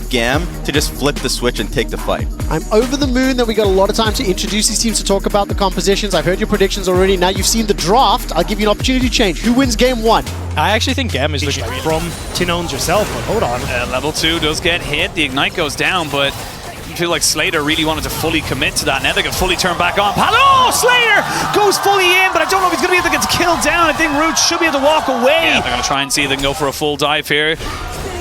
GAM to just flip the switch and take the fight. I'm over the moon that we got a lot of time to introduce these teams to talk about the compositions. I've heard your predictions already. Now you've seen the draft. I'll give you an opportunity to change. Who wins game 1? I actually think GAM is looking from Tinons yourself, but hold on. Level 2 does get hit. The Ignite goes down, but I feel like Slater really wanted to fully commit to that. Now they can fully turn back on. Oh, Slater goes fully in, but I don't know if he's going to be able to get killed down. I think Root should be able to walk away. Yeah, they're going to try and see if they can go for a full dive here.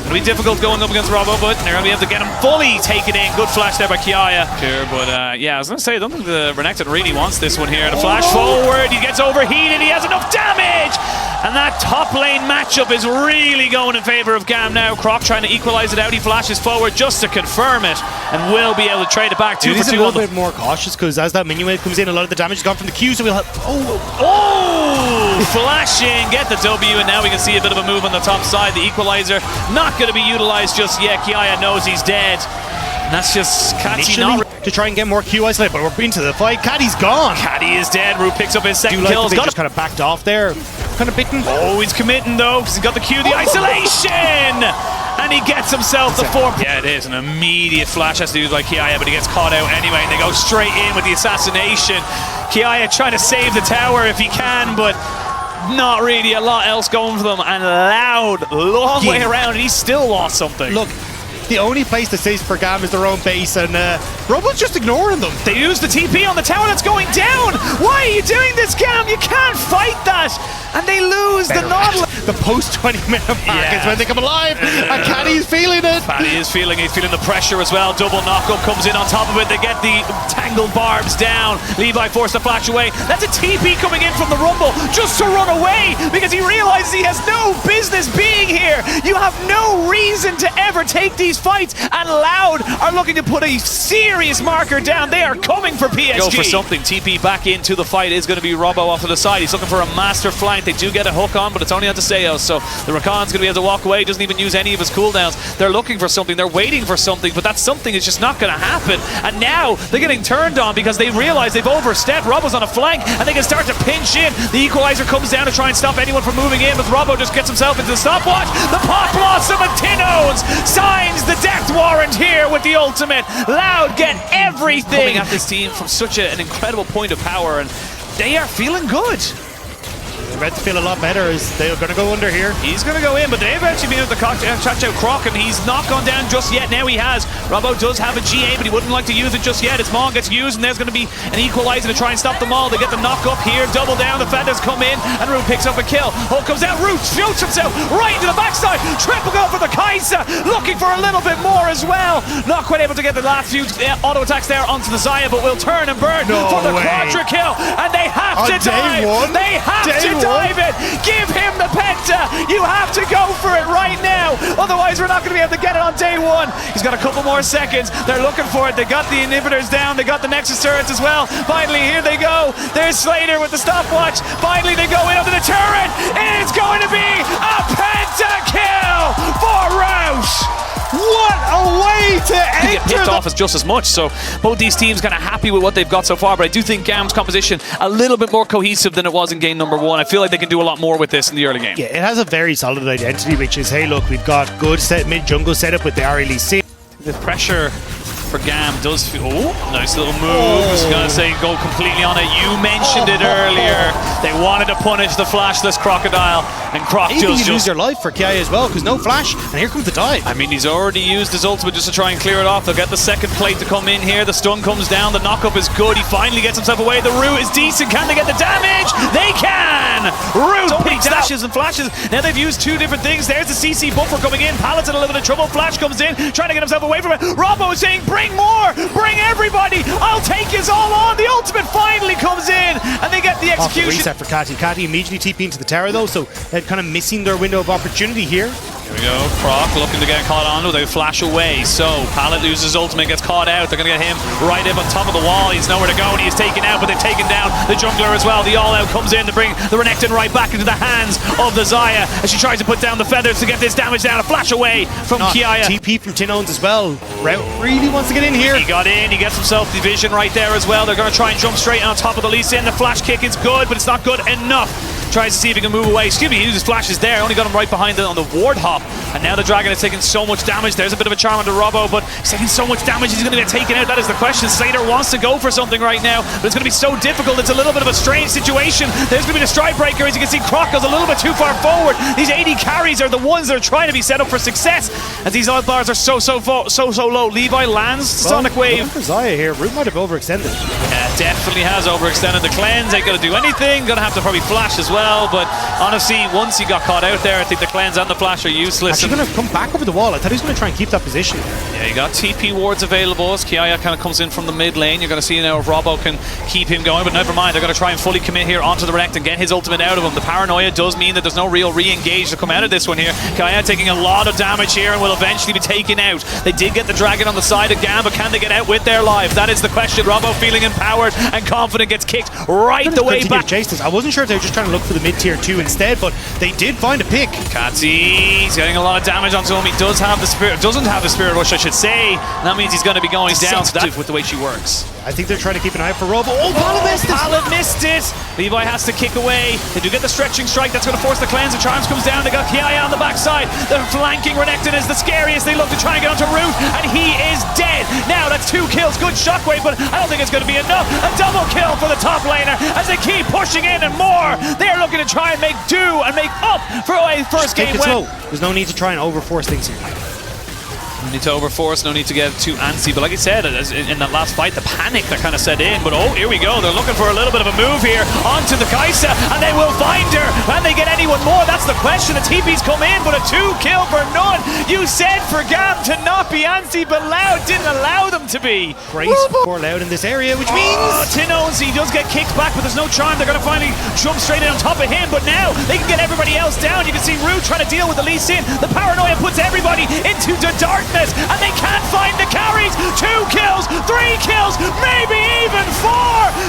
It'll be difficult going up against Robbo, but they're going to be able to get him fully taken in. Good flash there by Kiaya. Here, but yeah, I was going to say, I don't think the Renekton really wants this one here. The flash forward, he gets overheated, he has enough damage! And that top lane matchup is really going in favor of GAM now. Croc trying to equalize it out, he flashes forward just to confirm it, and will be able to trade it back 2 for 2. He's a little bit more cautious, because as that minion wave comes in, a lot of the damage is gone from the Q, so we'll have... Flashing, get the W, and now we can see a bit of a move on the top side. The equalizer not going to be utilized just yet. Kiaya knows he's dead. And that's just Catty not to try and get more Q isolate, but we're into the fight. Catty's gone. Catty is dead. Root picks up his second kill. kill. He's just kind of backed off there. Kind of bitten. Oh, he's committing though, because he's got the Q, the isolation! And he gets himself the 4. Yeah, it is an immediate flash has to do by Kiaya, but he gets caught out anyway, and they go straight in with the assassination. Kiaya trying to save the tower if he can, but not really a lot else going for them, and Loud, long way around, and he still lost something. Look, the only place that's safe for GAM is their own base, and Robo's just ignoring them. They use the TP on the tower that's going down. Why are you doing this, GAM? You can't fight that. And they lose the Nautilus. The post 20-minute mark is when they come alive, and Catty's feeling it. Catty is feeling it. He's feeling the pressure as well. Double knockup comes in on top of it. They get the tangled barbs down. Levi forced to flash away. That's a TP coming in from the Rumble just to run away because he realizes he has no business being here. You have no reason to ever take these fights, and Loud are looking to put a serious marker down. They are coming for PSG. Go for something. TP back into the fight is going to be Robbo off to the side. He's looking for a master flank. They do get a hook on, but it's only on Seos, so the Rakan's going to be able to walk away. He doesn't even use any of his cooldowns. They're looking for something. They're waiting for something, but that something is just not going to happen. And now they're getting turned on because they realize they've overstepped. Robbo's on a flank, and they can start to pinch in. The equalizer comes down to try and stop anyone from moving in, but Robbo just gets himself into the stopwatch. The Pot Blossom and Tinons signs the death warrant here with the ultimate. Loud get everything. Coming at this team from such an incredible point of power, and they are feeling good. They're about to feel a lot better as they're going to go under here. He's going to go in, but they've actually been able to catch out Croc, and he's not gone down just yet. Now he has. Robbo does have a GA, but he wouldn't like to use it just yet. His Maul gets used, and there's going to be an equalizer to try and stop them all. They get the knock up here, double down, the Feathers come in, and Root picks up a kill. Hulk comes out, Root shoots himself right into the backside. Triple go for the Kai'Sa, looking for a little bit more as well. Not quite able to get the last few auto attacks there onto the Xayah, but will turn and burn for the quadra kill, and they have to dive. They have to dive it. Give him the penta! You have to go for it right now! Otherwise we're not going to be able to get it on day 1. He's got a couple more seconds. They're looking for it. They got the inhibitors down. They got the Nexus turrets as well. Finally, here they go. There's Slater with the stopwatch. Finally, they go in under the turret. It's going to be a pentakill for Roush! What a way to enter! Get picked off as just as much, so both these teams kind of happy with what they've got so far, but I do think GAM's composition a little bit more cohesive than it was in game number 1. I feel like they can do a lot more with this in the early game. Yeah, it has a very solid identity, which is, hey look, we've got good mid-jungle setup with the RLEC. The pressure for GAM does feel... Oh, nice little move. I was going to say go completely on it. You mentioned it earlier. They wanted to punish the flashless Crocodile, and Croc just lose your life for Kiaya as well, because no flash, and here comes the dive. I mean, he's already used his ultimate just to try and clear it off. They'll get the second plate to come in here. The stun comes down. The knockup is good. He finally gets himself away. The root is decent. Can they get the damage? They can! Root picks dashes and flashes. Now they've used 2 different things. There's the CC buffer coming in. Palace in a little bit of trouble. Flash comes in, trying to get himself away from it. Robbo is saying, bring more! Bring everybody! I'll take his all on! The ultimate finally comes in, and they get the execution. Reset for Catty. Catty immediately TP into the tower though, so they're kind of missing their window of opportunity here. Here we go, Croc looking to get caught on, they flash away, so Pallet loses ultimate, gets caught out, they're going to get him right up on top of the wall, he's nowhere to go, and he's taken out, but they've taken down the jungler as well. The all-out comes in to bring the Renekton right back into the hands of the Xayah, as she tries to put down the feathers to get this damage down, a flash away from Kiaya. TP from Tinons as well. Rout really wants to get in here. He got in, he gets himself the vision right there as well. They're going to try and jump straight on top of the Lee Sin. The flash kick is good, but it's not good enough. tries to see if he can move away. Excuse me, he uses flashes there, only got him right behind on the ward hop. And now the Dragon is taking so much damage. There's a bit of a charm onto Robbo, but he's taking so much damage, he's going to get taken out. That is the question. Slater wants to go for something right now, but it's going to be so difficult. It's a little bit of a strange situation. There's going to be the strike breaker. As you can see, Croc goes a little bit too far forward. These AD carries are the ones that are trying to be set up for success, as these odd bars are so low. Levi lands Sonic Wave. For Zaya here, Root might have overextended. Yeah, definitely has overextended. The cleanse ain't going to do anything. Going to have to probably flash as well, but honestly, once he got caught out there, I think the cleanse and the flash are useless. Actually going to come back over the wall. I thought he was going to try and keep that position. Yeah, you got TP wards available as Kiaya kind of comes in from the mid lane. You're going to see now if Robbo can keep him going, but never mind. They're going to try and fully commit here onto the Renekton and get his ultimate out of him. The paranoia does mean that there's no real re-engage to come out of this one here. Kiaya taking a lot of damage here and will eventually be taken out. They did get the Dragon on the side of GAM, but can they get out with their lives? That is the question. Robbo feeling empowered and confident gets kicked right the way back. I wasn't sure if they were just trying to look for the mid-tier 2 instead, but they did find a pick. Katsy's getting a lot of damage onto him. He does have the spirit, doesn't have the spirit rush, I should say. That means he's going to be going down. So that's with the way she works. I think they're trying to keep an eye out for Robo. Oh, Pallet missed it! Pallet missed it! Levi has to kick away. They do get the stretching strike. That's going to force the cleanse. The Charms comes down. They got Kiaya on the backside. The flanking Renekton is the scariest. They look to try and get onto Root, and he is dead. Now that's 2 kills. Good shockwave, but I don't think it's going to be enough. A double kill for the top laner as they keep pushing in and more. They're looking to try and make do and make up for a first game win. There's no need to try and overforce things here. No need to overforce, no need to get too antsy, but like I said, in that last fight, the panic that kind of set in, but oh, here we go, they're looking for a little bit of a move here onto the Kai'Sa, and they will find her. Can they get anyone more? That's the question. The TP's come in, but a 2 kill for none. You said for GAM to not be antsy, but Loud didn't allow them to be. Great for Loud in this area, which means Tinoz, he does get kicked back, but there's no charm. They're going to finally jump straight in on top of him, but now they can get everybody else down. You can see Root trying to deal with the Lee Sin. The paranoia puts everybody into the darkness, and they can't find the carries. 2 kills, 3 kills, maybe even 4.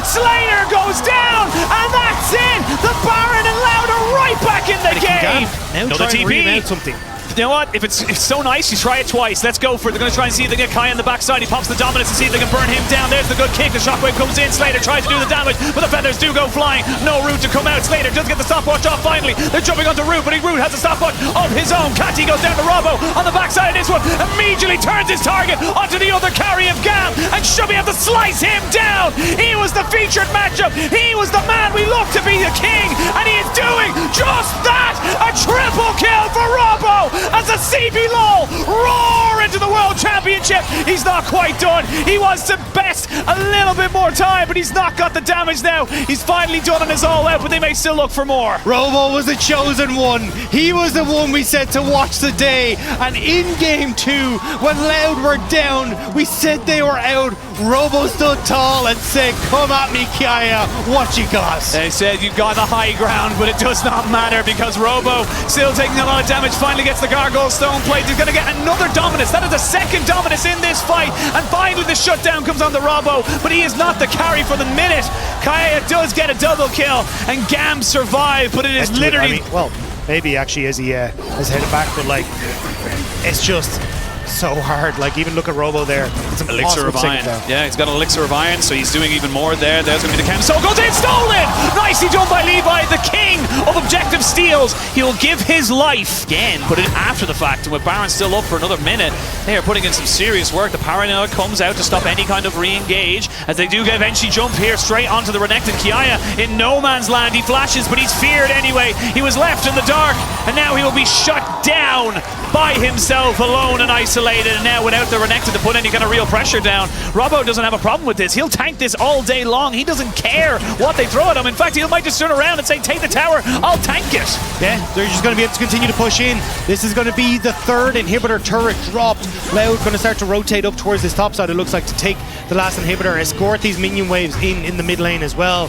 Slater goes down, and that's it. The Baron and Loud are right back in the game. Now try and reinvent something. You know what? If it's so nice, you try it twice. Let's go for it. They're going to try and see if they get Kai on the backside. He pops the dominance to see if they can burn him down. There's the good kick. The shockwave comes in. Slater tries to do the damage, but the feathers do go flying. No Root to come out. Slater does get the stopwatch off finally. They're jumping onto Root, but Root has a stopwatch of his own. Katy goes down to Robbo on the backside of this one. Immediately turns his target onto the other carry of GAM, and should be able to slice him down. He was the featured matchup. He was the man we looked to be the king, and he is doing just that. A triple kill for Robbo as the CB LOL roar into the World Championship. He's not quite done. He wants to best a little bit more time, but he's not got the damage now. He's finally done on his all out, but they may still look for more. Robo was the chosen one. He was the one we said to watch the day. And in game 2, when Loud were down, we said they were out. Robo stood tall and said, come at me, Kiaya. What you got? They said you got the high ground, but it does not matter because Robo, still taking a lot of damage, finally gets the Gargoyle Stone Plate. He's going to get another dominance. That is the second dominance in this fight. And finally the shutdown comes on the Robbo, but he is not the carry for the minute. Kiaya does get a double kill, and GAM survive, but it is literally... well, maybe actually as he has headed back, but like, it's just so hard. Like, even look at Robo there. It's Elixir of Iron. Yeah, he's got an Elixir of Iron, so he's doing even more there. There's going to be the cam. So goes in, stolen! Nicely done by Levi, the king of objective steals. He'll give his life again, put it after the fact, and with Baron still up for another minute, they are putting in some serious work. The paranoia comes out to stop any kind of re-engage, as they do eventually jump here straight onto the Renekton. Kiaya in no man's land. He flashes, but he's feared anyway. He was left in the dark, and now he will be shut down by himself, alone and isolated, and now without the Renekton to put any kind of real pressure down. Robbo doesn't have a problem with this. He'll tank this all day long. He doesn't care what they throw at him. In fact, he might just turn around and say, take the tower, I'll tank it. Yeah, they're just going to be able to continue to push in. This is going to be the 3rd inhibitor turret dropped. Loud going to start to rotate up towards this top side, it looks like, to take the last inhibitor, escort these minion waves in the mid lane as well.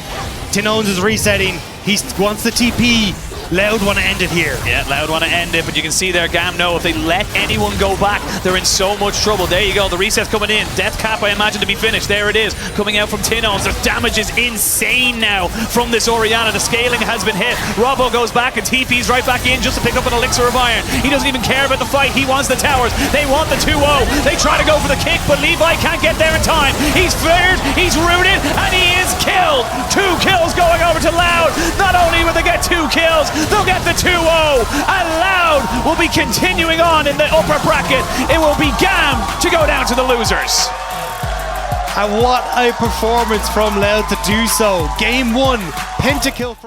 Tinoz is resetting. He wants the TP. Loud want to end it here. Yeah, Loud want to end it, but you can see there, GAM know if they let anyone go back, they're in so much trouble. There you go, the reset's coming in. Death Cap, I imagine, to be finished. There it is, coming out from Tinones. The damage is insane now from this Orianna. The scaling has been hit. Robbo goes back and TP's right back in just to pick up an elixir of iron. He doesn't even care about the fight. He wants the towers. They want the 2-0. They try to go for the kick, but Levi can't get there in time. He's flared, he's rooted, and he is killed. 2 kills going over to Loud. Not only will they get 2 kills, they'll get the 2-0. And Loud will be continuing on in the upper bracket. It will be GAM to go down to the losers. And what a performance from Loud to do so. Game 1, pentakill from